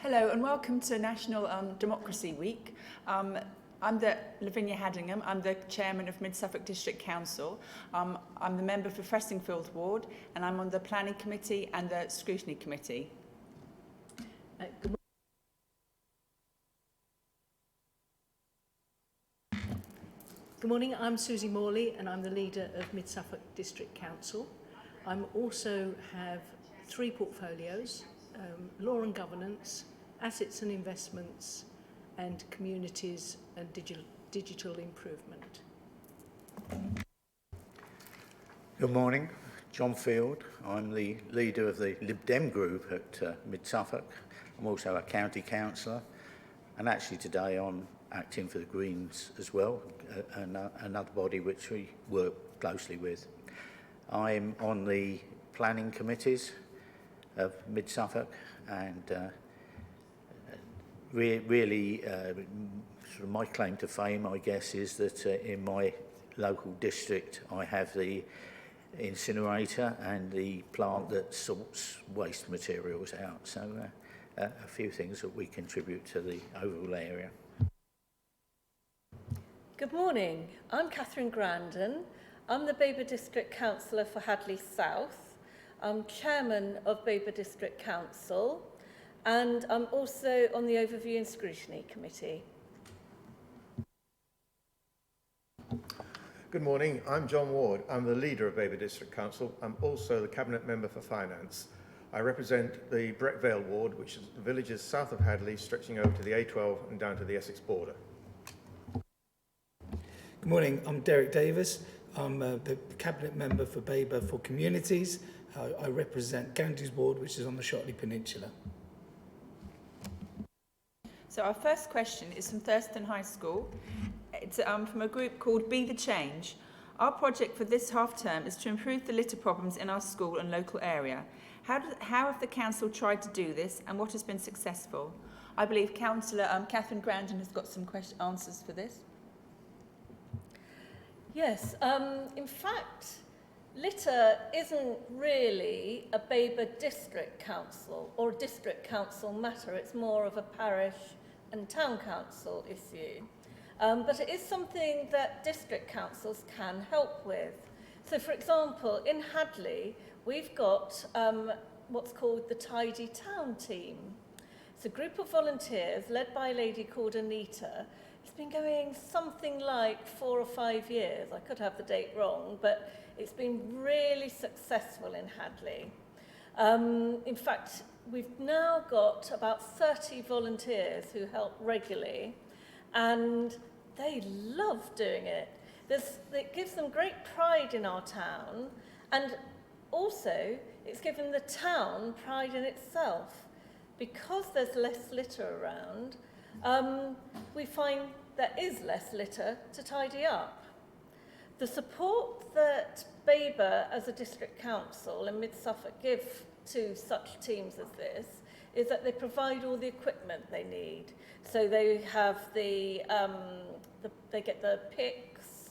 Hello and welcome to National Democracy Week. I'm Lavinia Hadingham. I'm the chairman of Mid-Suffolk District Council. I'm the member for Fressingfield Ward, and I'm on the Planning Committee and the Scrutiny Committee. Good morning, I'm Suzie Morley and I'm the leader of Mid-Suffolk District Council. I also have 3 portfolios, law and governance, assets and investments, and communities and digital improvement. Good morning, John Field. I'm the leader of the Lib Dem group at Mid-Suffolk. I'm also a county councillor, and actually today I'm acting for the Greens as well, another body which we work closely with. I'm on the planning committees of Mid-Suffolk, and really sort of my claim to fame, I guess, is that in my local district I have the incinerator and the plant that sorts waste materials out. So a few things that we contribute to the overall area. Good morning, I'm Catherine Grandon. I'm the Babergh District Councillor for Hadley South. I'm chairman of Babergh District Council, and I'm also on the Overview and Scrutiny Committee. Good morning, I'm John Ward. I'm the leader of Babergh District Council. I'm also the Cabinet Member for Finance. I represent the Brett Vale Ward, which is the villages south of Hadley, stretching over to the A12 and down to the Essex border. Good morning, I'm Derek Davis. I'm the Cabinet Member for Babergh for Communities. I represent Counties Ward, which is on the Shotley Peninsula. So our first question is from Thurston High School. It's from a group called Be the Change. Our project for this half term is to improve the litter problems in our school and local area. How have the council tried to do this, and what has been successful? I believe Councillor Catherine Grandon has got some answers for this. Yes, in fact, litter isn't really a Babergh District Council or a District Council matter. It's more of a parish and town council issue. But it is something that district councils can help with. So, for example, in Hadley, we've got what's called the Tidy Town team. It's a group of volunteers led by a lady called Anita. It's been going something like 4 or 5 years. I could have the date wrong, but it's been really successful in Hadley. In fact, we've now got about 30 volunteers who help regularly, and they love doing it. It gives them great pride in our town, and also it's given the town pride in itself. Because there's less litter around, we find there is less litter to tidy up. The support that Babergh as a district council and Mid-Suffolk give to such teams as this is that they provide all the equipment they need. So they have they get the picks,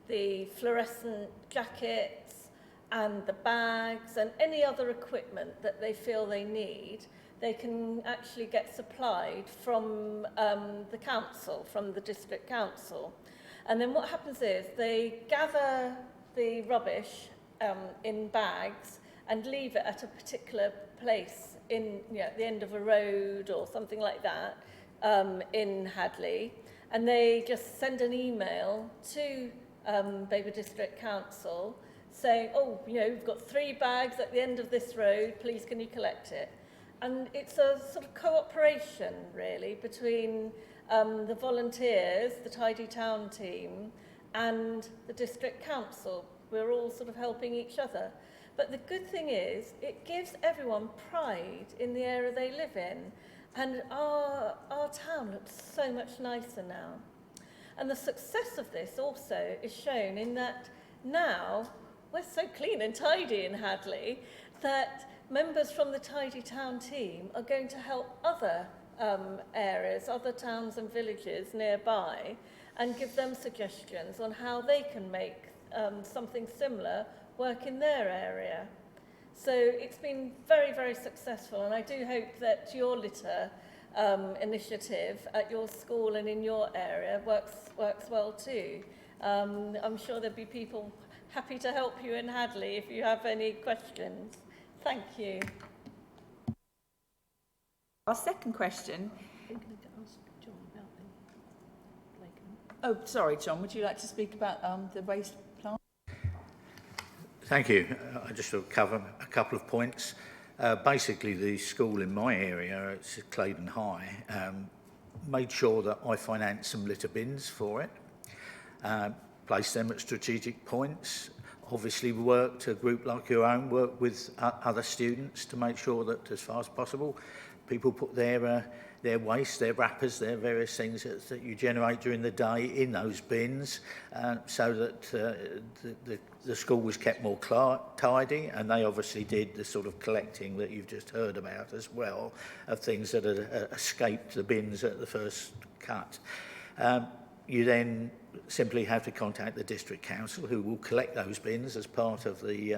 the fluorescent jackets, and the bags, and any other equipment that they feel they need. They can actually get supplied from the council, from the district council. And then what happens is they gather the rubbish in bags and leave it at a particular place at the end of a road or something like that in Hadley. And they just send an email to Babergh District Council saying, we've got 3 bags at the end of this road, please can you collect it? And it's a sort of cooperation, really, between the volunteers, the Tidy Town team, and the district council. We're all sort of helping each other. But the good thing is, it gives everyone pride in the area they live in. And our town looks so much nicer now. And the success of this also is shown in that now we're so clean and tidy in Hadley that members from the Tidy Town team are going to help other areas, other towns and villages nearby, and give them suggestions on how they can make something similar work in their area. So it's been very, very successful, and I do hope that your litter initiative at your school and in your area works well too. I'm sure there'll be people happy to help you in Hadley if you have any questions. Thank you. Our second question. I'm going to ask John about the playground. Oh, sorry, John. Would you like to speak about the waste plant? Thank you. I just will cover a couple of points. Basically, the school in my area, it's at Claydon High, made sure that I financed some litter bins for it, placed them at strategic points, obviously worked, a group like your own, worked with other students to make sure that as far as possible, people put their waste, their wrappers, their various things that you generate during the day in those bins, so that the school was kept more tidy, and they obviously did the sort of collecting that you've just heard about as well, of things that had escaped the bins at the first cut. You then simply have to contact the district council, who will collect those bins as part of the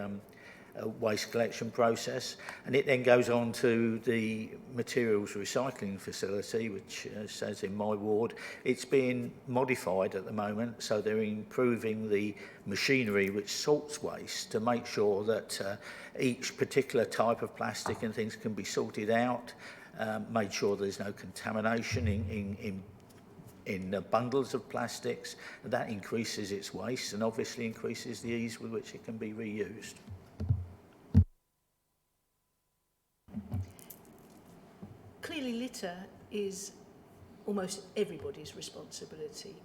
waste collection process, and it then goes on to the materials recycling facility, which says in my ward it's being modified at the moment, so they're improving the machinery which sorts waste to make sure that each particular type of plastic and things can be sorted out, made sure there's no contamination in bundles of plastics. That increases its waste and obviously increases the ease with which it can be reused. Clearly, litter is almost everybody's responsibility,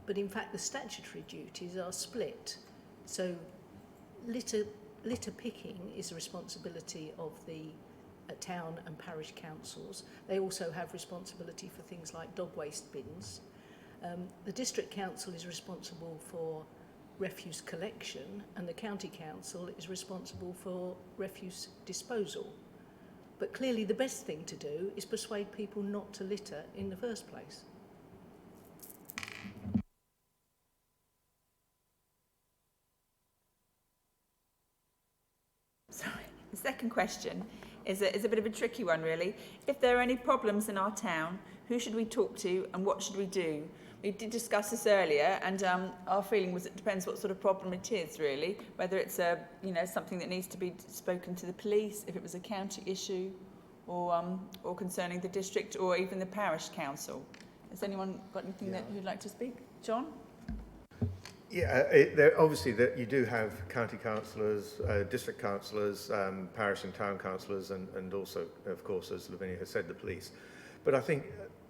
but in fact the statutory duties are split. So litter picking is the responsibility of the town and parish councils. They also have responsibility for things like dog waste bins. The district council is responsible for refuse collection, and the county council is responsible for refuse disposal. But clearly the best thing to do is persuade people not to litter in the first place. Sorry. The second question is a bit of a tricky one, really. If there are any problems in our town, who should we talk to and what should we do? We did discuss this earlier, and our feeling was it depends what sort of problem it is, really. Whether it's something that needs to be spoken to the police, if it was a county issue, or concerning the district, or even the parish council. Has anyone got anything that you'd like to speak, John? Yeah, obviously that you do have county councillors, district councillors, parish and town councillors, and also, of course, as Lavinia has said, the police. But I think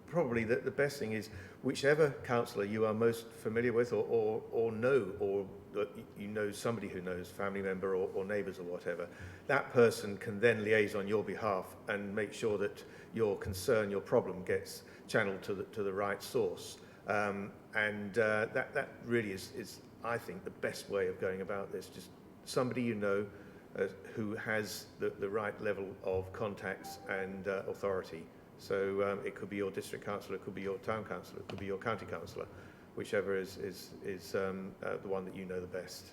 probably that the best thing is whichever councillor you are most familiar with or know, or that you know somebody who knows, family member or neighbours or whatever, that person can then liaise on your behalf and make sure that your concern, your problem gets channeled to the right source. That really is, I think, the best way of going about this. Just somebody you know who has the right level of contacts and authority. So it could be your district councillor, it could be your town councillor, it could be your county councillor, whichever is the one that you know the best.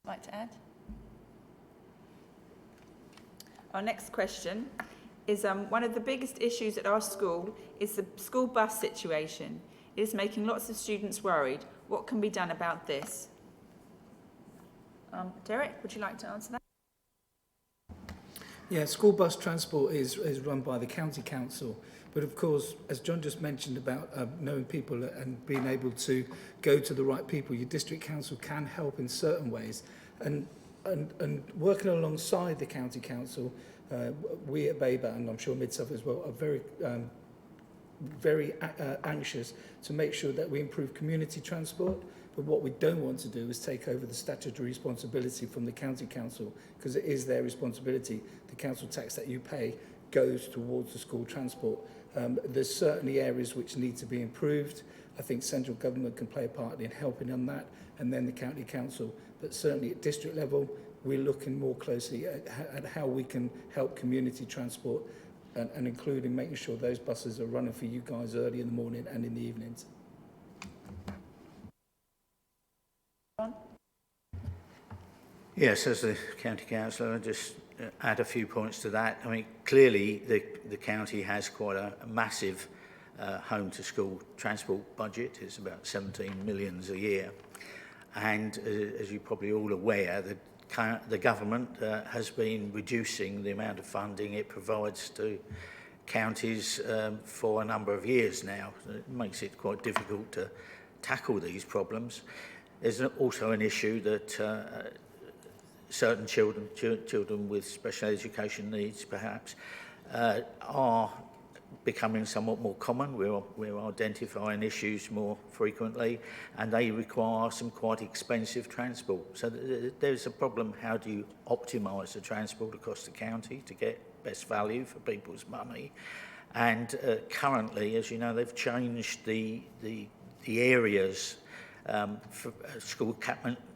Like to add? Our next question is one of the biggest issues at our school is the school bus situation. It is making lots of students worried. What can be done about this? Derek, would you like to answer that? Yeah, school bus transport is run by the county council, but of course, as John just mentioned about knowing people and being able to go to the right people, your district council can help in certain ways, and working alongside the county council, we at Babergh, and I'm sure Mid-Suffolk as well, are very anxious to make sure that we improve community transport. But what we don't want to do is take over the statutory responsibility from the county council, because it is their responsibility. The council tax that you pay goes towards the school transport. There's certainly areas which need to be improved. I think central government can play a part in helping on that, and then the county council. But certainly at district level, we're looking more closely at how we can help community transport, and including making sure those buses are running for you guys early in the morning and in the evenings. Yes, as the county councillor, I just add a few points to that. I mean, clearly the county has quite a massive home to school transport budget. It's about 17 million a year. And as you're probably all aware, the government has been reducing the amount of funding it provides to counties for a number of years now. It makes it quite difficult to tackle these problems. There's also an issue that certain children with special education needs perhaps are becoming somewhat more common. We're identifying issues more frequently, and they require some quite expensive transport. So there's a problem. How do you optimise the transport across the county to get best value for people's money? And currently, as you know, they've changed the areas for school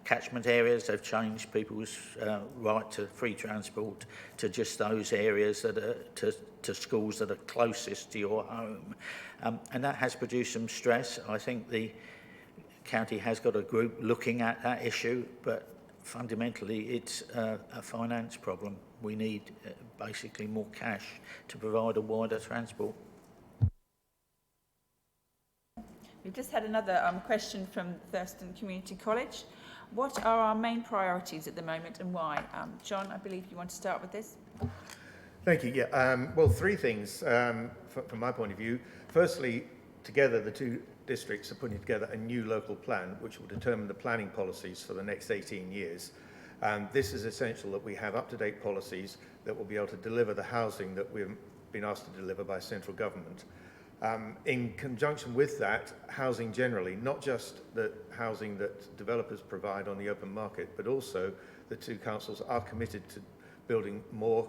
catchment areas. They've changed people's right to free transport to just those areas that are to schools that are closest to your home, and that has produced some stress. I think the county has got a group looking at that issue, but fundamentally it's a finance problem. We need basically more cash to provide a wider transport. We've just had another question from Thurston Community College. What are our main priorities at the moment and why? John, I believe you want to start with this. Thank you. Yeah. Well, three things from my point of view. Firstly, together the two districts are putting together a new local plan which will determine the planning policies for the next 18 years. This is essential that we have up-to-date policies that will be able to deliver the housing that we've been asked to deliver by central government. In conjunction with that, housing generally, not just the housing that developers provide on the open market, but also the two councils are committed to building more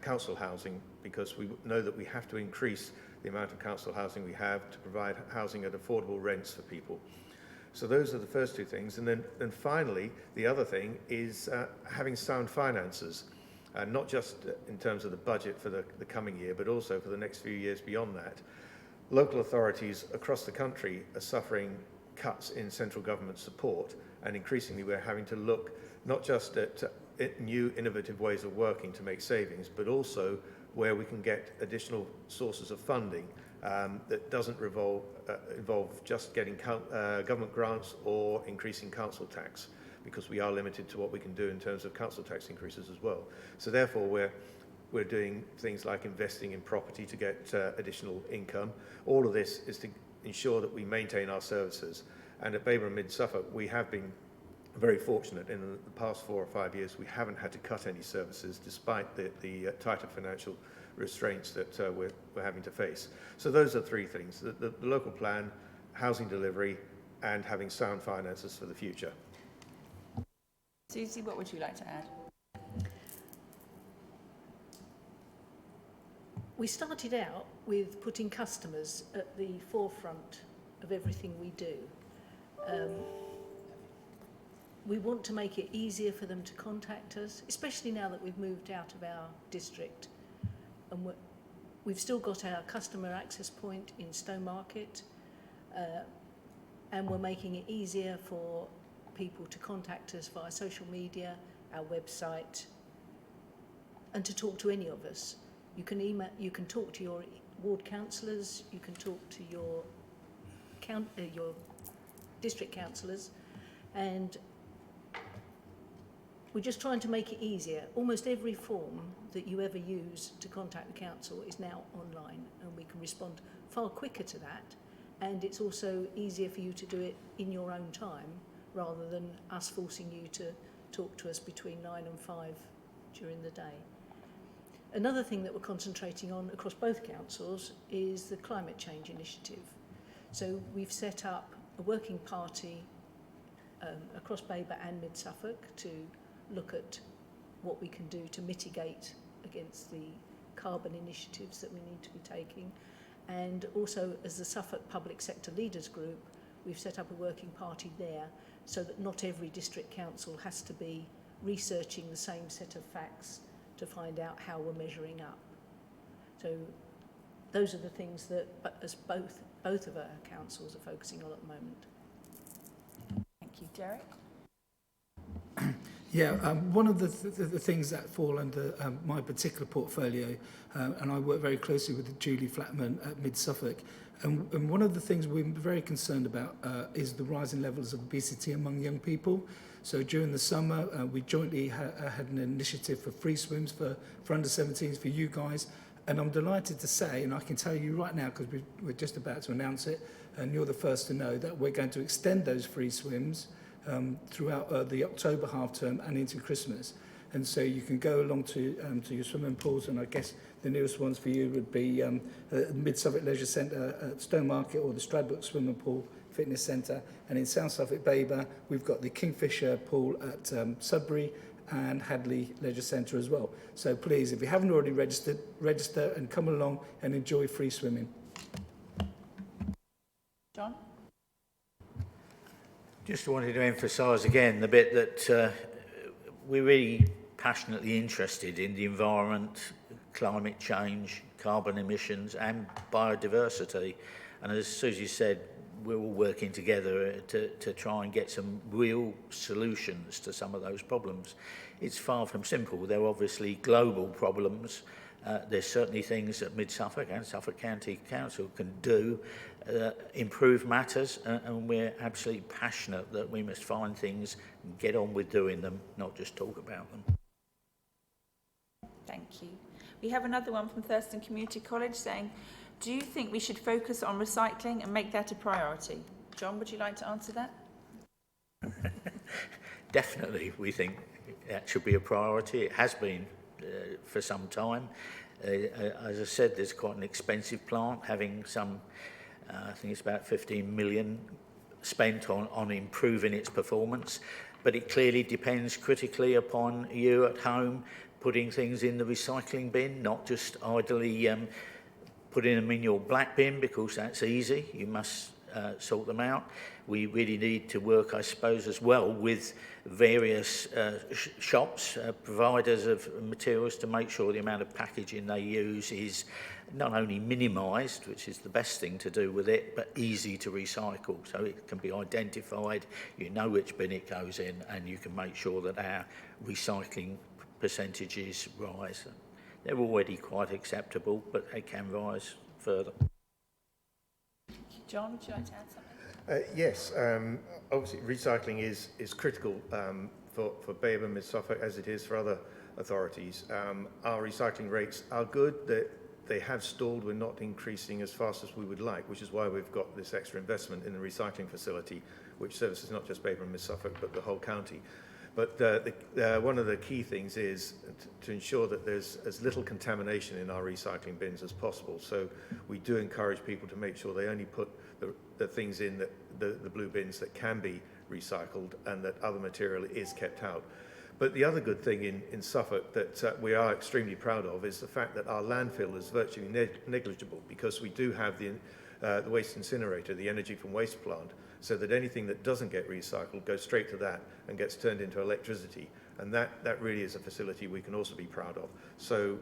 council housing, because we know that we have to increase the amount of council housing we have to provide housing at affordable rents for people. So those are the first two things. And then finally, the other thing is having sound finances, not just in terms of the budget for the coming year, but also for the next few years beyond that. Local authorities across the country are suffering cuts in central government support, and increasingly we're having to look not just at new innovative ways of working to make savings, but also where we can get additional sources of funding that doesn't involve just getting government grants or increasing council tax, because we are limited to what we can do in terms of council tax increases as well. So therefore we're doing things like investing in property to get additional income. All of this is to ensure that we maintain our services. And at Babergh and Mid Suffolk, we have been very fortunate. In the past 4 or 5 years, we haven't had to cut any services despite the tighter financial restraints that we're having to face. So those are three things: the local plan, housing delivery, and having sound finances for the future. Suzie, what would you like to add? We started out with putting customers at the forefront of everything we do. We want to make it easier for them to contact us, especially now that we've moved out of our district. And we've still got our customer access point in Stowmarket, and we're making it easier for people to contact us via social media, our website, and to talk to any of us. You can email, you can talk to your ward councillors, you can talk to your district councillors, and we're just trying to make it easier. Almost every form that you ever use to contact the council is now online, and we can respond far quicker to that, and it's also easier for you to do it in your own time rather than us forcing you to talk to us between 9 and 5 during the day. Another thing that we're concentrating on across both councils is the climate change initiative. So we've set up a working party across Babergh and Mid Suffolk to look at what we can do to mitigate against the carbon initiatives that we need to be taking. And also, as the Suffolk Public Sector Leaders Group, we've set up a working party there so that not every district council has to be researching the same set of facts to find out how we're measuring up. So those are the things that as both of our councils are focusing on at the moment. Thank you. Derek? Yeah, one of the things that fall under my particular portfolio, and I work very closely with Julie Flatman at Mid-Suffolk, and one of the things we're very concerned about is the rising levels of obesity among young people. So during the summer, we jointly had an initiative for free swims for under 17s for you guys. And I'm delighted to say, and I can tell you right now, because we're just about to announce it, and you're the first to know, that we're going to extend those free swims throughout the October half term and into Christmas. And so you can go along to your swimming pools, and I guess the nearest ones for you would be Mid-Suffolk Leisure Centre at Stonemarket or the Stradbrook Swimming Pool Fitness Centre. And in South Suffolk, Babergh, we've got the Kingfisher Pool at Sudbury and Hadley Leisure Centre as well. So please, if you haven't already registered, register and come along and enjoy free swimming. John? Just wanted to emphasise again the bit that we're really passionately interested in the environment, climate change, carbon emissions and biodiversity. And as Suzie said, we're all working together to try and get some real solutions to some of those problems. It's far from simple. They're obviously global problems. There's certainly things that Mid-Suffolk and Suffolk County Council can do, improve matters, and we're absolutely passionate that we must find things and get on with doing them, not just talk about them. Thank you. We have another one from Thurston Community College saying, do you think we should focus on recycling and make that a priority? John, would you like to answer that? Definitely, we think that should be a priority. It has been for some time. As I said, there's quite an expensive plant, having some, I think it's about 15 million spent on improving its performance. But it clearly depends critically upon you at home putting things in the recycling bin, not just idly putting them in your black bin, because that's easy. You must sort them out. We really need to work, I suppose, as well with various shops, providers of materials, to make sure the amount of packaging they use is not only minimised, which is the best thing to do with it, but easy to recycle. So it can be identified, you know which bin it goes in, and you can make sure that our recycling percentages rise. They're already quite acceptable, but they can rise further. John, would you like to add something? Yes, obviously recycling is critical for Babergh, Mid-Suffolk, as it is for other authorities. Our recycling rates are good. They have stalled. We're not increasing as fast as we would like, which is why we've got this extra investment in the recycling facility, which services not just Babergh and Mid-Suffolk, but the whole county. But one of the key things is to ensure that there's as little contamination in our recycling bins as possible. So we do encourage people to make sure they only put the things in the blue bins that can be recycled, and that other material is kept out. But the other good thing in Suffolk that we are extremely proud of is the fact that our landfill is virtually negligible, because we do have the waste incinerator, the energy from waste plant, so that anything that doesn't get recycled goes straight to that and gets turned into electricity. And that really is a facility we can also be proud of. So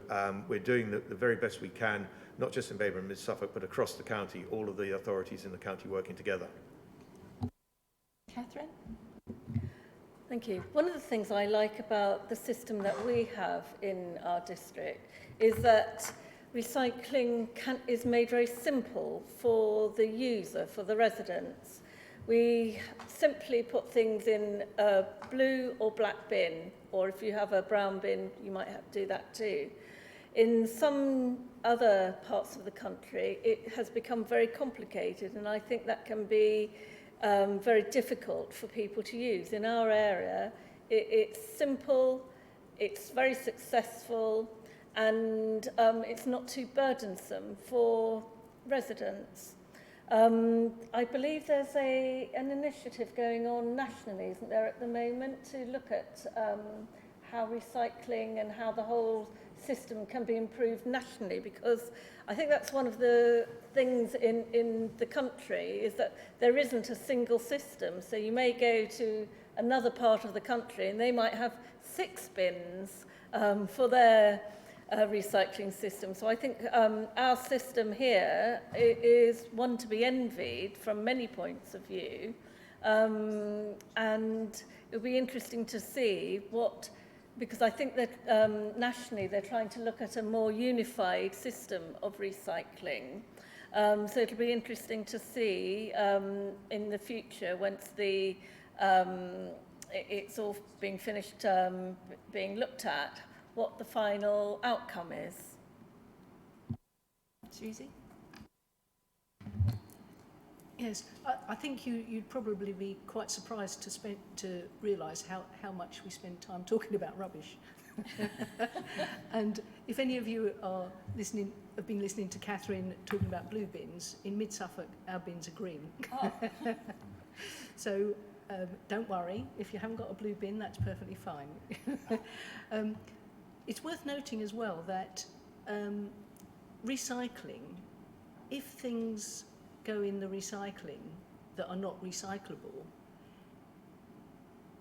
we're doing the very best we can, not just in Babergh and Mid-Suffolk, but across the county, all of the authorities in the county working together. Catherine? Thank you. One of the things I like about the system that we have in our district is that recycling is made very simple for the user, for the residents. We simply put things in a blue or black bin, or if you have a brown bin, you might have to do that too. In some other parts of the country, it has become very complicated, and I think that can be very difficult for people to use. In our area, it's simple, it's very successful, and it's not too burdensome for residents. I believe there's an initiative going on nationally, isn't there, at the moment, to look at how recycling and how the whole system can be improved nationally, because I think that's one of the things in the country, is that there isn't a single system. So you may go to another part of the country and they might have 6 bins for their recycling system. So I think our system here is one to be envied from many points of view. And it'll be interesting to see what, because I think that nationally they're trying to look at a more unified system of recycling. So it'll be interesting to see in the future, once it's all being finished, being looked at, what the final outcome is. Suzie? Yes, I think you'd probably be quite surprised to realise how much we spend time talking about rubbish. And if any of you have been listening to Catherine talking about blue bins, in Mid-Suffolk our bins are green. Oh. So don't worry, if you haven't got a blue bin, that's perfectly fine. It's worth noting as well that recycling, if things go in the recycling that are not recyclable,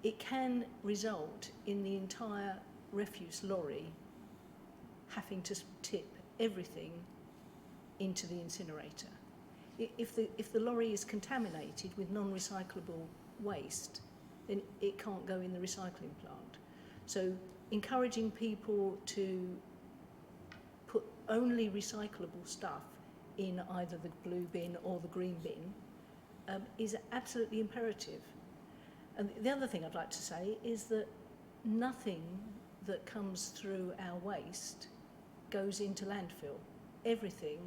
it can result in the entire refuse lorry having to tip everything into the incinerator. If the lorry is contaminated with non-recyclable waste, then it can't go in the recycling plant. So encouraging people to put only recyclable stuff in either the blue bin or the green bin is absolutely imperative. And the other thing I'd like to say is that nothing that comes through our waste goes into landfill. Everything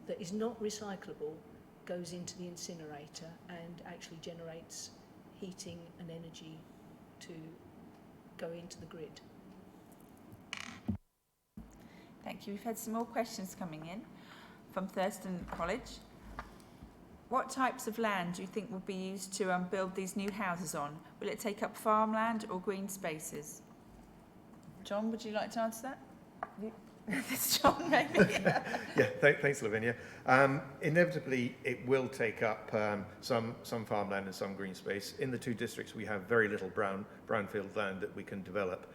that is not recyclable goes into the incinerator and actually generates heating and energy to go into the grid. Thank you. We've had some more questions coming in from Thurston College. What types of land do you think will be used to build these new houses on? Will it take up farmland or green spaces? John, would you like to answer that? It's John, maybe. Yeah, thanks, Lavinia. Inevitably, it will take up some farmland and some green space. In the two districts, we have very little brownfield land that we can develop.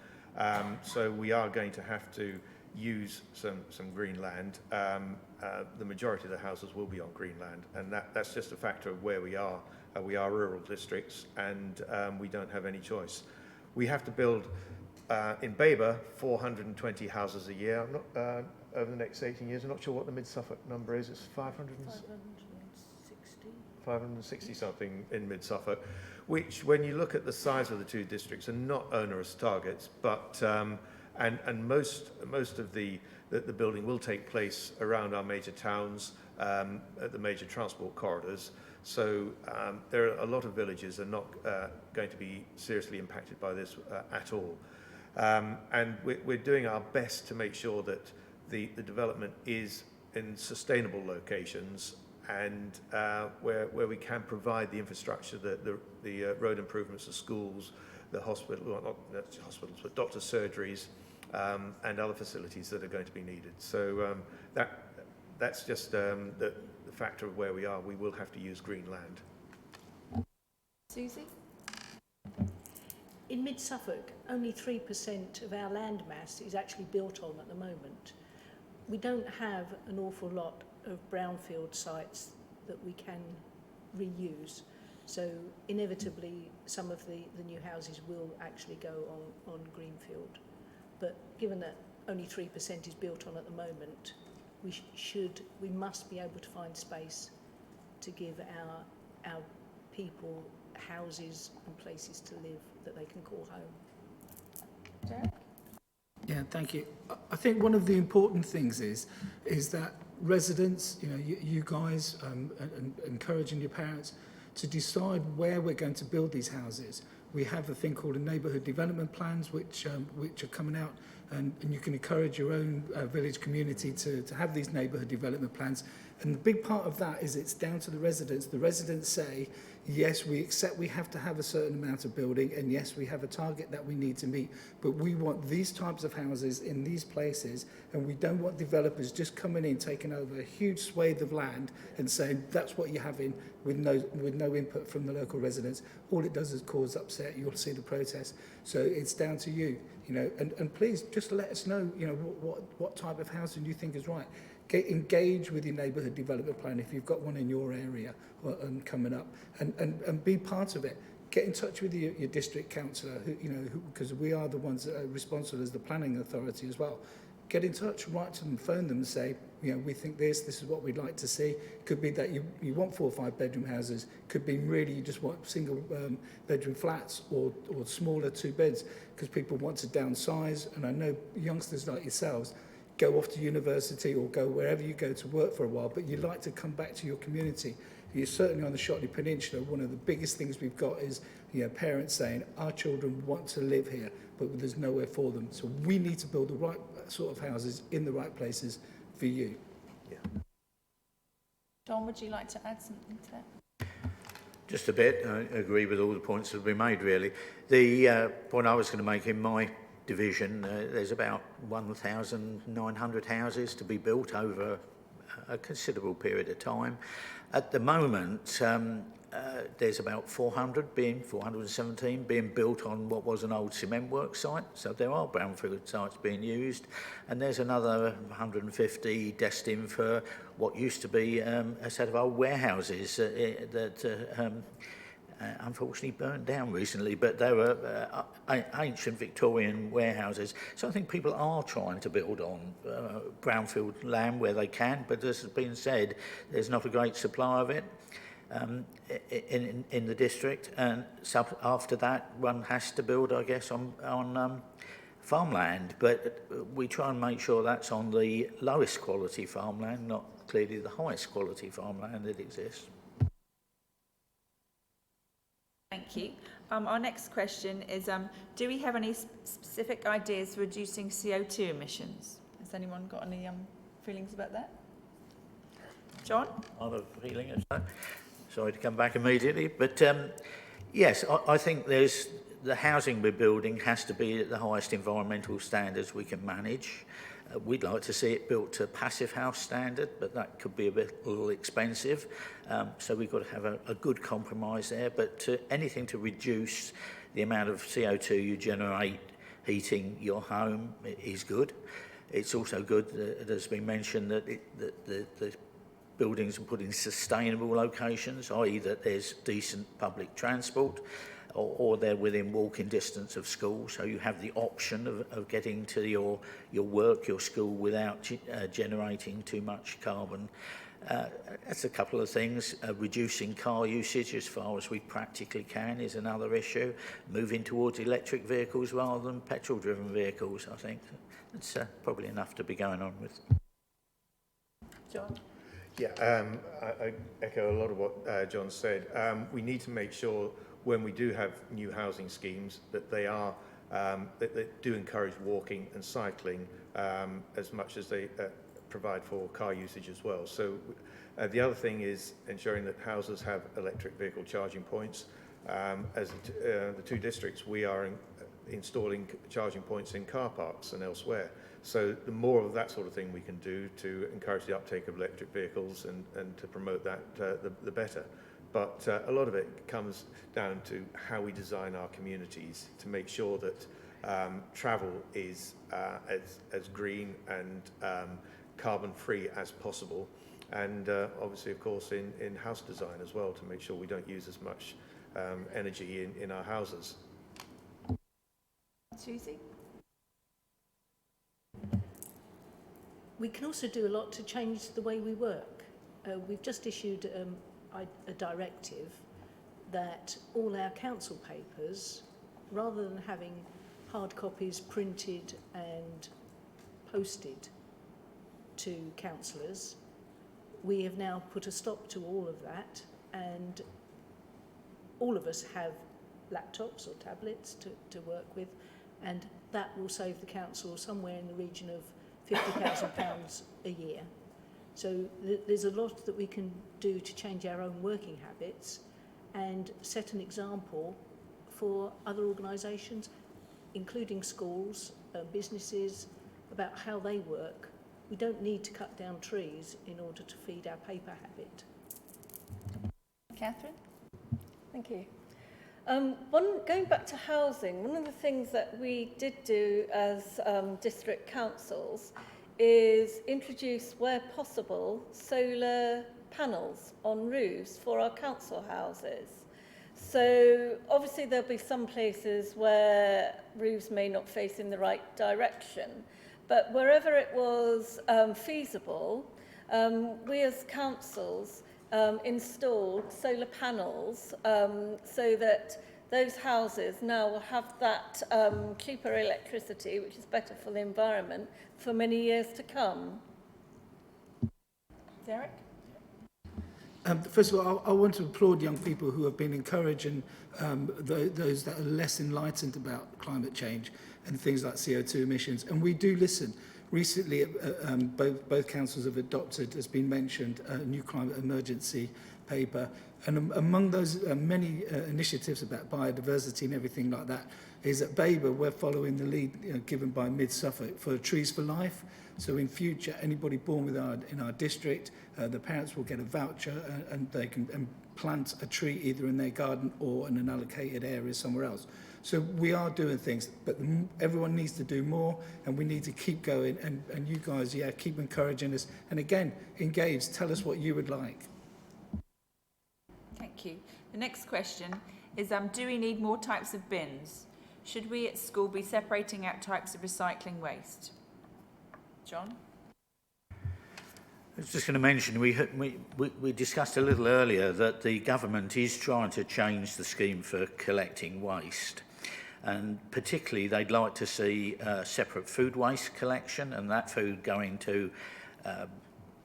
So we are going to have to use some green land. The majority of the houses will be on green land, and that's just a factor of where we are. We are rural districts, and we don't have any choice. We have to build, in Babergh, 420 houses a year. I'm not, over the next 18 years. I'm not sure what the Mid-Suffolk number is. It's 560 something in Mid-Suffolk, which, when you look at the size of the two districts, are not onerous targets, but and most of the building will take place around our major towns, at the major transport corridors. So there are a lot of villages are not going to be seriously impacted by this at all. And we're doing our best to make sure that the development is in sustainable locations and where we can provide the infrastructure, the road improvements, the schools, the hospital, well, not hospitals, but doctor surgeries, and other facilities that are going to be needed. So that's just the factor of where we are. We will have to use green land. Suzie? In Mid-Suffolk, only 3% of our land mass is actually built on at the moment. We don't have an awful lot of brownfield sites that we can reuse. So inevitably, some of the new houses will actually go on greenfield. But given that only 3% is built on at the moment, we must be able to find space to give our people houses and places to live that they can call home. Derek? Yeah, thank you. I think one of the important things is that residents, you guys, and encouraging your parents to decide where we're going to build these houses. We have a thing called a neighbourhood development plans, which are coming out, and you can encourage your own village community to have these neighbourhood development plans. And the big part of that is it's down to the residents. The residents say, yes, we accept we have to have a certain amount of building, and yes, we have a target that we need to meet, but we want these types of houses in these places, and we don't want developers just coming in, taking over a huge swathe of land and saying that's what you're having with no input from the local residents. All it does is cause upset. You'll see the protests. So it's down to you, and please just let us know, what type of housing you think is right. Engage with your neighbourhood development plan if you've got one in your area and coming up, and and be part of it. Get in touch with your district councillor, because we are the ones that are responsible as the planning authority as well. Get in touch, write to them, phone them and say, we think this is what we'd like to see. Could be that you want 4 or 5 bedroom houses. Could be really you just want single bedroom flats or smaller 2 beds because people want to downsize. And I know youngsters like yourselves go off to university or go wherever you go to work for a while, but you like to come back to your community. You're certainly on the Shotley Peninsula. One of the biggest things we've got is parents saying our children want to live here, but there's nowhere for them. So we need to build the right sort of houses in the right places for you. Yeah. John, would you like to add something to that? Just a bit. I agree with all the points that have been made, really. The point I was going to make in my division, there's about 1,900 houses to be built over a considerable period of time. At the moment, there's about 417 being built on what was an old cement work site. So there are brownfield sites being used. And there's another 150 destined for what used to be a set of old warehouses that unfortunately burned down recently, but they were ancient Victorian warehouses. So I think people are trying to build on brownfield land where they can, but as has been said, there's not a great supply of it in the district. And so after that, one has to build, I guess, on farmland, but we try and make sure that's on the lowest quality farmland, not clearly the highest quality farmland that exists. Thank you. Our next question is, do we have any specific ideas for reducing CO2 emissions? Has anyone got any feelings about that? John? I have a feeling of that. Sorry to come back immediately, but yes, I think the housing we're building has to be at the highest environmental standards we can manage. We'd like to see it built to passive house standard, but that could be a little expensive. So we've got to have a good compromise there. But anything to reduce the amount of CO2 you generate heating your home is good. It's also good, that has been mentioned, that the buildings are put in sustainable locations, i.e. that there's decent public transport, or they're within walking distance of school, so you have the option of getting to your work, your school, without generating too much carbon. That's a couple of things. Reducing car usage as far as we practically can is another issue. Moving towards electric vehicles rather than petrol-driven vehicles, I think. That's probably enough to be going on with. John? Yeah, I echo a lot of what John said. We need to make sure when we do have new housing schemes that they are that they do encourage walking and cycling as much as they provide for car usage as well. So the other thing is ensuring that houses have electric vehicle charging points. As the two districts, we are installing charging points in car parks and elsewhere. So the more of that sort of thing we can do to encourage the uptake of electric vehicles and to promote that, the better. But a lot of it comes down to how we design our communities to make sure that travel is as green and carbon-free as possible. And obviously, of course, in house design as well, to make sure we don't use as much energy in our houses. Suzie? We can also do a lot to change the way we work. We've just issued a directive that all our council papers, rather than having hard copies printed and posted to councillors, we have now put a stop to all of that, and all of us have laptops or tablets to work with, and that will save the council somewhere in the region of £50,000 a year. So there's a lot that we can do to change our own working habits and set an example for other organisations, including schools, businesses, about how they work. We don't need to cut down trees in order to feed our paper habit. Catherine? Thank you. Going back to housing, one of the things that we did do as district councils is introduce, where possible, solar panels on roofs for our council houses. So obviously there'll be some places where roofs may not face in the right direction, but wherever it was feasible, we as councils installed solar panels so that those houses now will have that cheaper electricity, which is better for the environment, for many years to come. Derek? First of all, I want to applaud young people who have been encouraging those that are less enlightened about climate change and things like CO2 emissions. And we do listen. Recently, both councils have adopted, as been mentioned, a new climate emergency paper. And among those many initiatives about biodiversity and everything like that, is at Babergh, we're following the lead given by Mid-Suffolk for Trees for Life. So in future, anybody born in our district, the parents will get a voucher and they can plant a tree either in their garden or in an allocated area somewhere else. So we are doing things, but everyone needs to do more, and we need to keep going. And you guys, yeah, keep encouraging us. And again, engage. Tell us what you would like. Thank you. The next question is, do we need more types of bins? Should we at school be separating out types of recycling waste? John? I was just going to mention, we discussed a little earlier that the government is trying to change the scheme for collecting waste. And particularly, they'd like to see separate food waste collection, and that food going to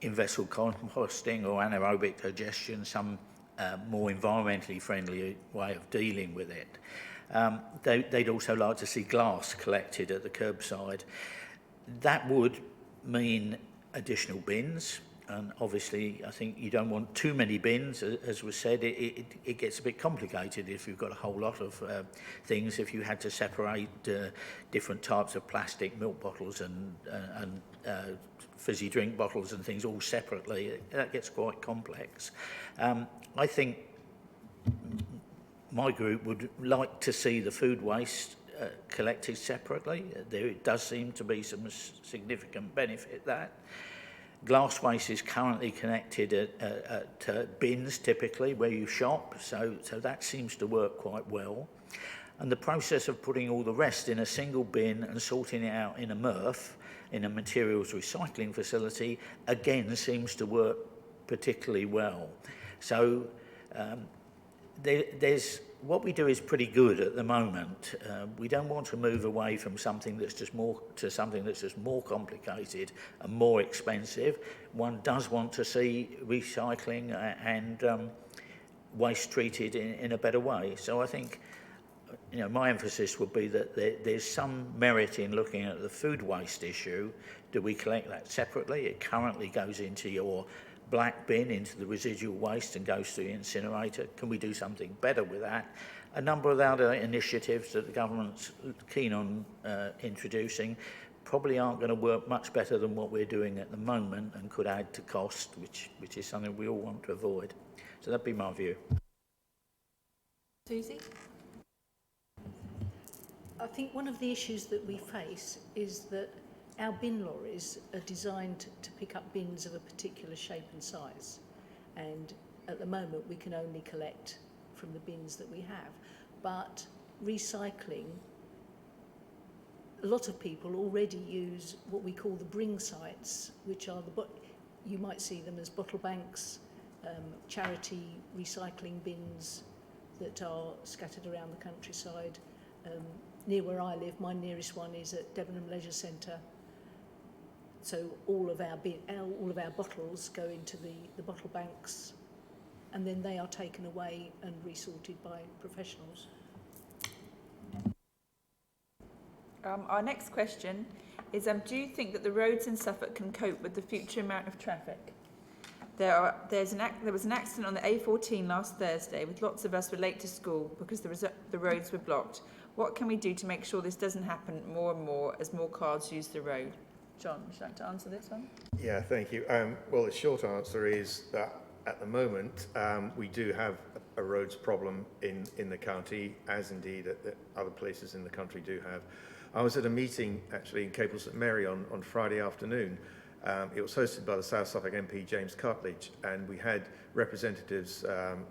in-vessel composting or anaerobic digestion, some more environmentally friendly way of dealing with it. They'd also like to see glass collected at the curbside. That would mean additional bins, and obviously I think you don't want too many bins. As was said, it gets a bit complicated if you've got a whole lot of things. If you had to separate different types of plastic milk bottles and fizzy drink bottles and things all separately, that gets quite complex. I think my group would like to see the food waste collected separately. There does seem to be some significant benefit that. Glass waste is currently connected at bins, typically, where you shop, so that seems to work quite well. And the process of putting all the rest in a single bin and sorting it out in a MRF, in a materials recycling facility, again seems to work particularly well. So what we do is pretty good at the moment. We don't want to move away from something that's just more to something that's just more complicated and more expensive. One does want to see recycling and waste treated in a better way. So I think, you know, my emphasis would be that there's some merit in looking at the food waste issue. Do we collect that separately? It currently goes into your black bin, into the residual waste, and goes to the incinerator. Can we do something better with that? A number of other initiatives that the government's keen on introducing probably aren't going to work much better than what we're doing at the moment and could add to cost, which is something we all want to avoid. So that'd be my view. Suzie? I think one of the issues that we face is that our bin lorries are designed to pick up bins of a particular shape and size, and at the moment we can only collect from the bins that we have. But recycling, a lot of people already use what we call the bring sites, which are you might see them as bottle banks, charity recycling bins that are scattered around the countryside. Near where I live, my nearest one is at Debenham Leisure Centre. So all of our bottles go into the bottle banks, and then they are taken away and resorted by professionals. Our next question is, do you think that the roads in Suffolk can cope with the future amount of traffic? There was an accident on the A14 last Thursday with lots of us were late to school because the roads were blocked. What can we do to make sure this doesn't happen more and more as more cars use the road? John, would you like to answer this one? Yeah, thank you. Well, the short answer is that at the moment we do have a roads problem in the county, as indeed at other places in the country do have. I was at a meeting actually in Capel St Mary on Friday afternoon, It was hosted by the South Suffolk MP James Cartledge, and we had representatives,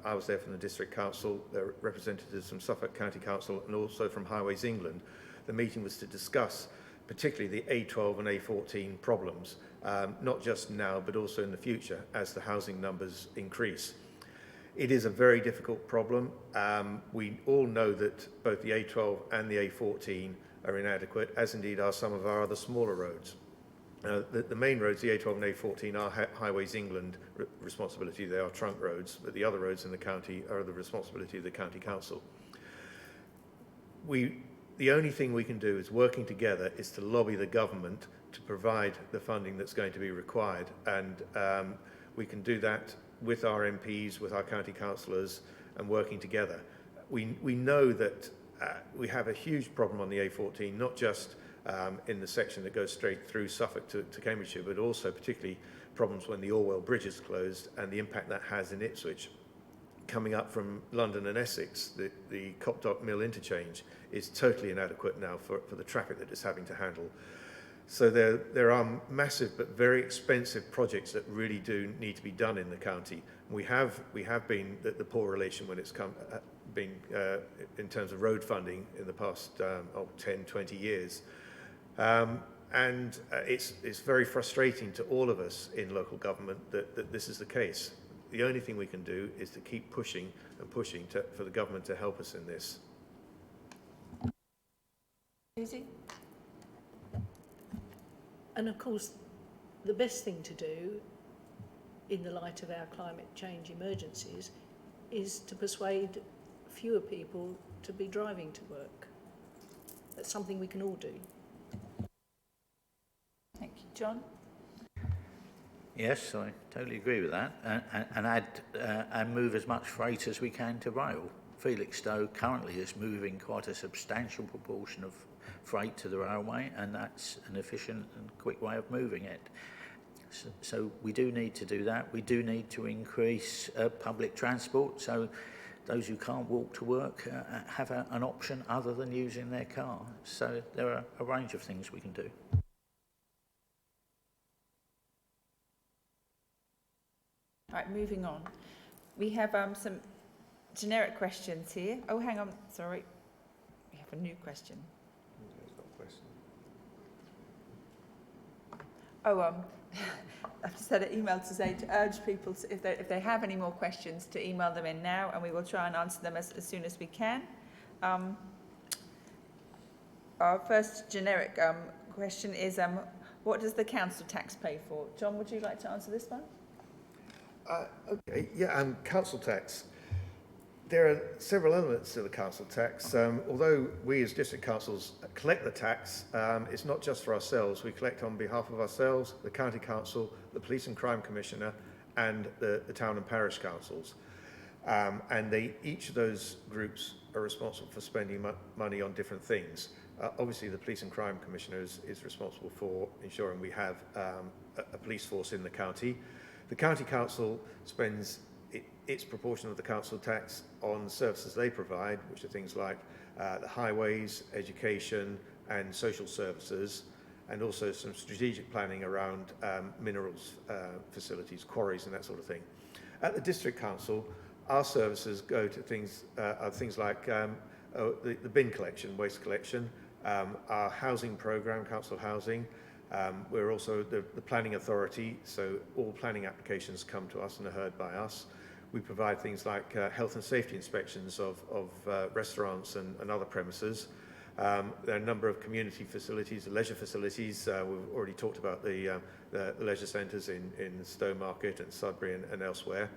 I was there from the District Council, representatives from Suffolk County Council and also from Highways England. The meeting was to discuss particularly the A12 and A14 problems, not just now but also in the future as the housing numbers increase. It is a very difficult problem. We all know that both the A12 and the A14 are inadequate, as indeed are some of our other smaller roads. The main roads, the A12 and A14, are Highways England responsibility. They are trunk roads, but the other roads in the county are the responsibility of the County Council. The only thing we can do is working together is to lobby the government to provide the funding that's going to be required, and we can do that with our MPs, with our county councillors, and working together. We know that we have a huge problem on the A14, not just in the section that goes straight through Suffolk to Cambridgeshire, but also particularly problems when the Orwell Bridge is closed and the impact that has in Ipswich. Coming up from London and Essex, the Copdock Mill interchange is totally inadequate now for the traffic that it's having to handle. So there are massive but very expensive projects that really do need to be done in the county. We have been the poor relation when it's been in terms of road funding in the past 10, 20 years. And it's very frustrating to all of us in local government that this is the case. The only thing we can do is to keep pushing and pushing for the government to help us in this. Suzie? And of course, the best thing to do in the light of our climate change emergencies is to persuade fewer people to be driving to work. That's something we can all do. Thank you. John? Yes, I totally agree with that, and move as much freight as we can to rail. Felixstowe currently is moving quite a substantial proportion of freight to the railway, and that's an efficient and quick way of moving it. So we do need to do that. We do need to increase public transport, so those who can't walk to work have an option other than using their car. So there are a range of things we can do. Right, moving on. We have some generic questions here. Oh, hang on, sorry. We have a new question. I've just had an email to say to urge people to, if they have any more questions, to email them in now, and we will try and answer them as soon as we can. Our first generic question is, what does the council tax pay for? John, would you like to answer this one? Okay, yeah, council tax. There are several elements to the council tax. Although we as district councils collect the tax, it's not just for ourselves. We collect on behalf of ourselves, the county council, the police and crime commissioner, and the town and parish councils. And each of those groups are responsible for spending money on different things. Obviously, the police and crime commissioner is responsible for ensuring we have a police force in the county. The county council spends its proportion of the council tax on services they provide, which are things like the highways, education and social services, and also some strategic planning around minerals facilities, quarries and that sort of thing. At the district council, our services go to things like the bin collection, waste collection, our housing programme, council housing. We're also the planning authority, so all planning applications come to us and are heard by us. We provide things like health and safety inspections of restaurants and other premises. There are a number of community facilities, leisure facilities. We've already talked about the leisure centres in Stowmarket and Sudbury and elsewhere.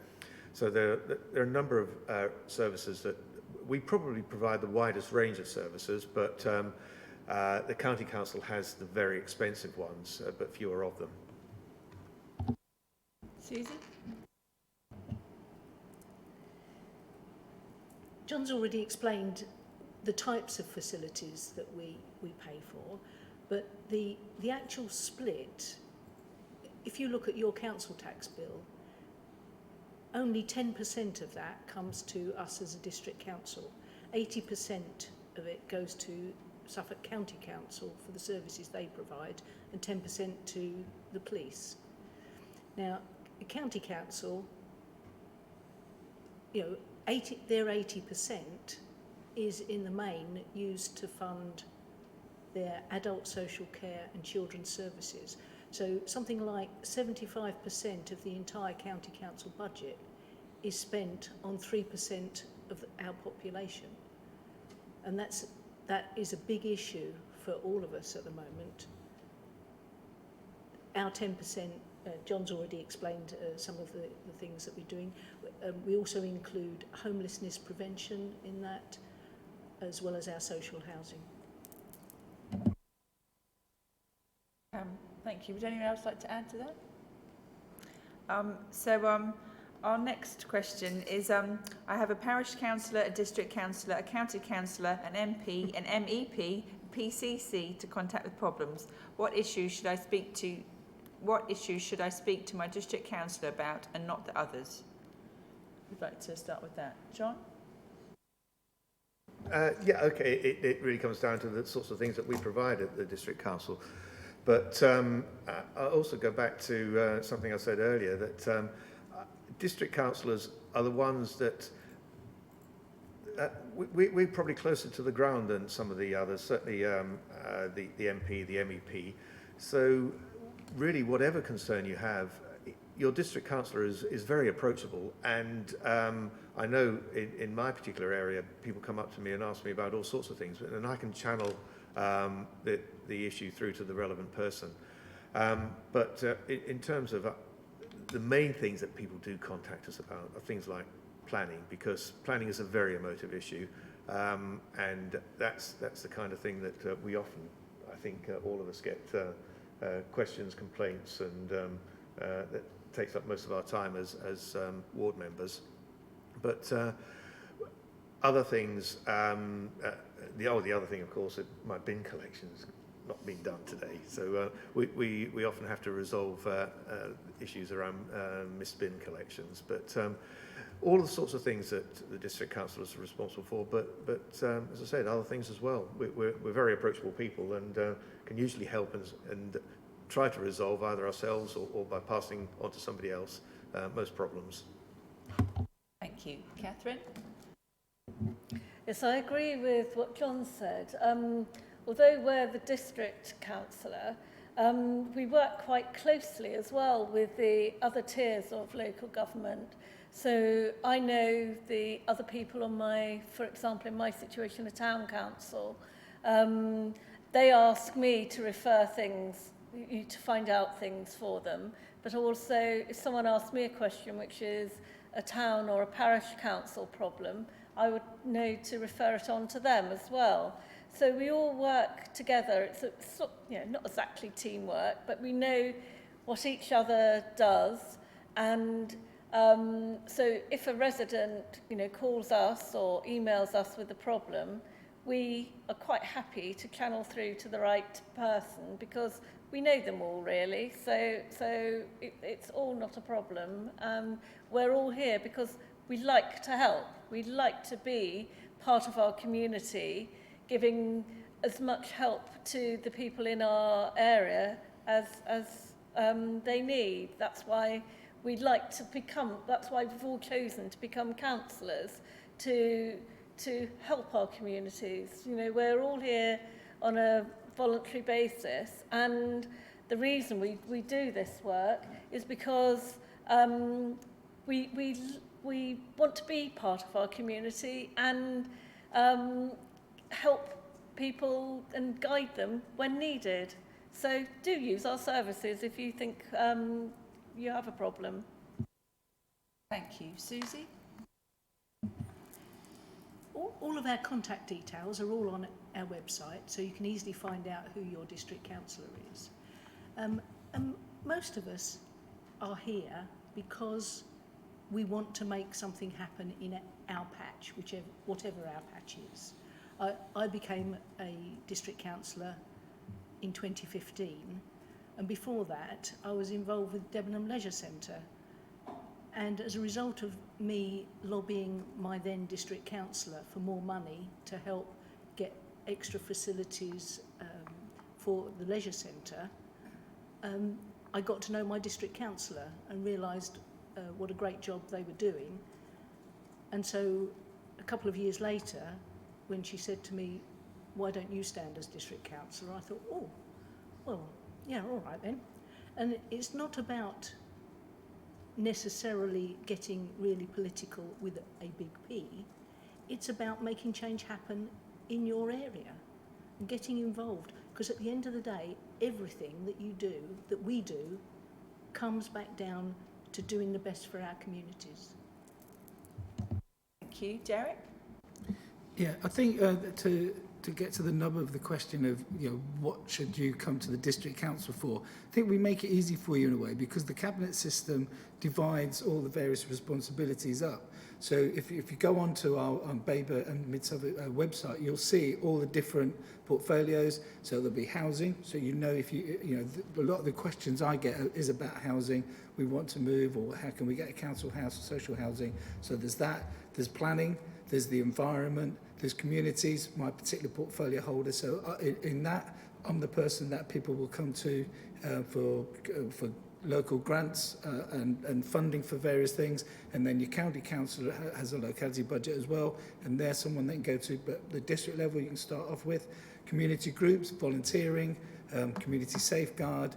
So there are a number of services that we probably provide the widest range of services, but the county council has the very expensive ones, but fewer of them. Suzie? John's already explained the types of facilities that we pay for, but the actual split, if you look at your council tax bill, only 10% of that comes to us as a district council. 80% of it goes to Suffolk County Council for the services they provide and 10% to the police. Now, the County Council, you know, their 80% is in the main used to fund their adult social care and children's services. So something like 75% of the entire County Council budget is spent on 3% of our population. And that is a big issue for all of us at the moment. Our 10%, John's already explained some of the things that we're doing. We also include homelessness prevention in that, as well as our social housing. Thank you. Would anyone else like to add to that? Our next question is, I have a parish councillor, a district councillor, a county councillor, an MP, an MEP, PCC to contact with problems. What issues should I speak to my district councillor about and not the others? We'd like to start with that. John? Yeah, okay, it really comes down to the sorts of things that we provide at the district council. But I'll also go back to something I said earlier, that district councillors are the ones that we're probably closer to the ground than some of the others, certainly the MP, the MEP. So really, whatever concern you have, your district councillor is very approachable. And I know in my particular area, people come up to me and ask me about all sorts of things, and I can channel the issue through to the relevant person. But in terms of the main things that people do contact us about are things like planning, because planning is a very emotive issue, and that's the kind of thing that we often, I think, all of us get questions, complaints, and that takes up most of our time as ward members. But other things, the other thing, of course, my bin collection's not been done today, so we often have to resolve issues around missed bin collections. But all the sorts of things that the district council is responsible for, but as I said, other things as well. We're very approachable people, and can usually help and try to resolve either ourselves or by passing on to somebody else most problems. Thank you. Catherine? Yes, I agree with what John said. Although we're the district councillor, we work quite closely as well with the other tiers of local government. So I know the other people on for example, in my situation, a town council, they ask me to refer things, to find out things for them. But also, if someone asks me a question which is a town or a parish council problem, I would know to refer it on to them as well. So we all work together. It's not exactly teamwork, but we know what each other does. And so if a resident, calls us or emails us with a problem, we are quite happy to channel through to the right person because we know them all really. So it's all not a problem. We're all here because we like to help. We like to be part of our community, giving as much help to the people in our area as they need. That's why we'd like to that's why we've all chosen to become councillors, to help our communities. We're all here on a voluntary basis, and the reason we do this work is because we want to be part of our community and help people and guide them when needed. So do use our services if you think you have a problem. Thank you. Suzie? All of our contact details are all on our website, so you can easily find out who your district councillor is. And most of us are here because we want to make something happen in our patch, whatever our patch is. I became a district councillor in 2015, and before that I was involved with Debenham Leisure Centre. And as a result of me lobbying my then district councillor for more money to help get extra facilities for the leisure centre, I got to know my district councillor and realised what a great job they were doing. And so a couple of years later, when she said to me, why don't you stand as district councillor, I thought, oh, well, yeah, all right then. And it's not about necessarily getting really political with a big P. It's about making change happen in your area and getting involved. Because at the end of the day, everything that you do, that we do, comes back down to doing the best for our communities. Thank you. Derek? Yeah, I think to get to the nub of the question of, you know, what should you come to the district council for, I think we make it easy for you in a way, because the cabinet system divides all the various responsibilities up. So if you go onto our Babergh and Mid Suffolk website, you'll see all the different portfolios. So there'll be housing. So you know, if you know, a lot of the questions I get is about housing. We want to move, or how can we get a council house or social housing? So there's that. There's planning. There's the environment. There's communities. My particular portfolio holder. So in that, I'm the person that people will come to for local grants and funding for various things, and then your county council has a locality budget as well, and they're someone they can go to. But the district level, you can start off with community groups, volunteering, community safeguard,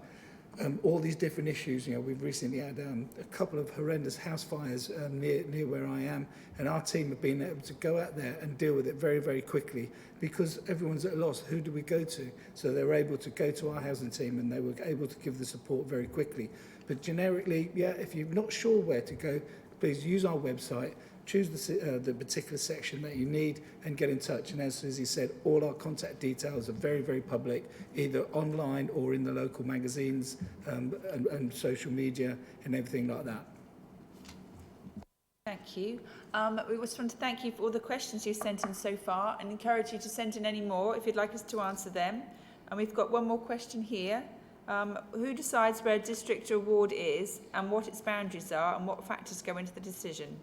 all these different issues. You know, we've recently had a couple of horrendous house fires near where I am, and our team have been able to go out there and deal with it very, very quickly, because everyone's at a loss. Who do we go to? So they were able to go to our housing team, and they were able to give the support very quickly. But generically, yeah, if you're not sure where to go, please use our website, choose the particular section that you need, and get in touch. And as Suzie said, all our contact details are very, very public, either online or in the local magazines and social media and everything like that. Thank you. We just want to thank you for all the questions you've sent in so far, and encourage you to send in any more if you'd like us to answer them. And we've got one more question here. Who decides where a district or ward is, and what its boundaries are, and what factors go into the decision?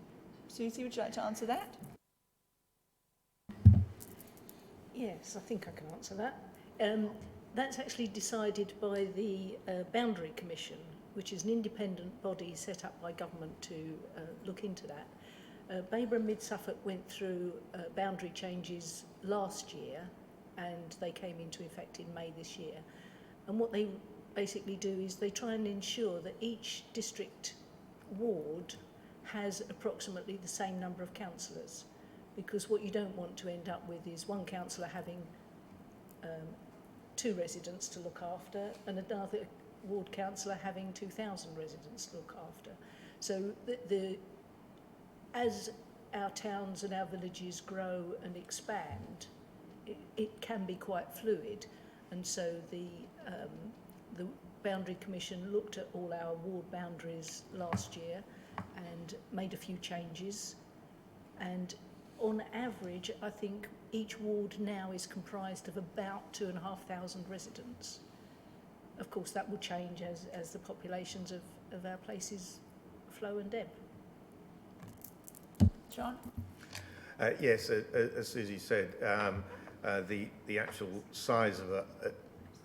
Suzie, would you like to answer that? Yes, I think I can answer that. That's actually decided by the Boundary Commission, which is an independent body set up by government to look into that. Babergh and Mid Suffolk went through boundary changes last year, and they came into effect in May this year. And what they basically do is they try and ensure that each district ward has approximately the same number of councillors, because what you don't want to end up with is one councillor having 2 residents to look after, and another ward councillor having 2,000 residents to look after. So as our towns and our villages grow and expand, it can be quite fluid, and so the Boundary Commission looked at all our ward boundaries last year and made a few changes, and on average I think each ward now is comprised of about 2,500 residents. Of course that will change as the populations of our places flow and ebb. John? Yes, as Suzie said, the actual size of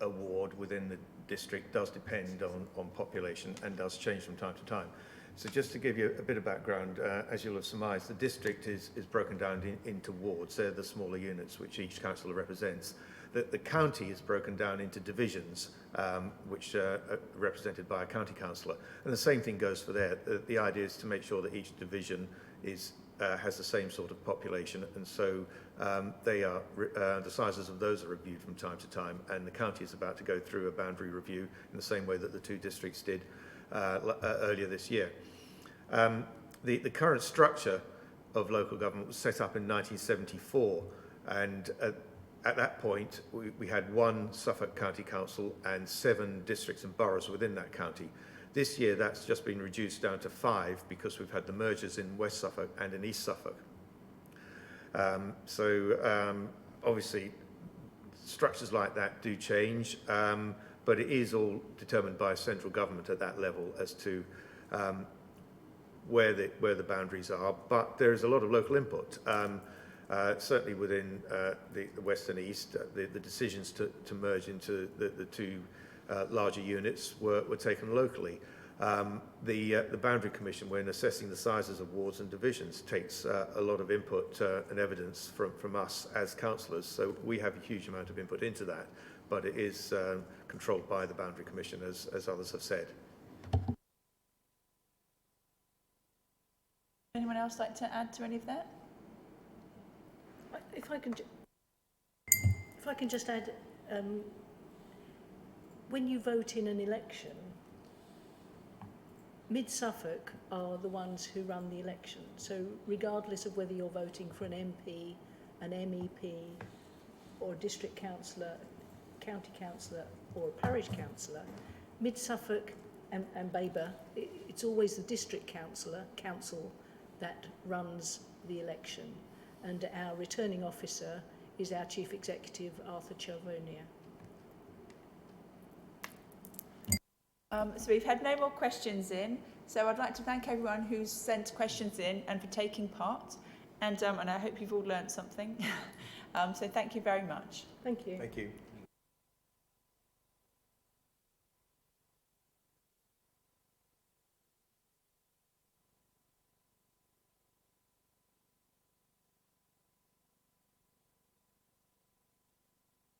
a ward within the district does depend on population and does change from time to time. So just to give you a bit of background, as you'll have surmised, the district is broken down into wards. They're the smaller units which each councillor represents. The county is broken down into divisions, which are represented by a county councillor. And the same thing goes for there. The idea is to make sure that each division has the same sort of population, and so the sizes of those are reviewed from time to time, and the county is about to go through a boundary review in the same way that the 2 districts did earlier this year. The current structure of local government was set up in 1974, and at that point we had 1 Suffolk County Council and 7 districts and boroughs within that county. This year that's just been reduced down to 5 because we've had the mergers in West Suffolk and in East Suffolk. Obviously structures like that do change, but it is all determined by central government at that level as to where the boundaries are. But there is a lot of local input. Certainly within the West and East, the decisions to merge into the two larger units were taken locally. The Boundary Commission, when assessing the sizes of wards and divisions, takes a lot of input and evidence from us as councillors. So we have a huge amount of input into that, but it is controlled by the Boundary Commission, as others have said. Anyone else like to add to any of that? If I can just add, when you vote in an election, Mid-Suffolk are the ones who run the election. So regardless of whether you're voting for an MP, an MEP, or a district councillor, county councillor, or a parish councillor, Mid-Suffolk and Babergh, it's always the district council that runs the election. And our returning officer is our Chief Executive, Arthur Cllr. So we've had no more questions in, so I'd like to thank everyone who's sent questions in and for taking part, and I hope you've all learned something. So thank you very much. Thank you. Thank you.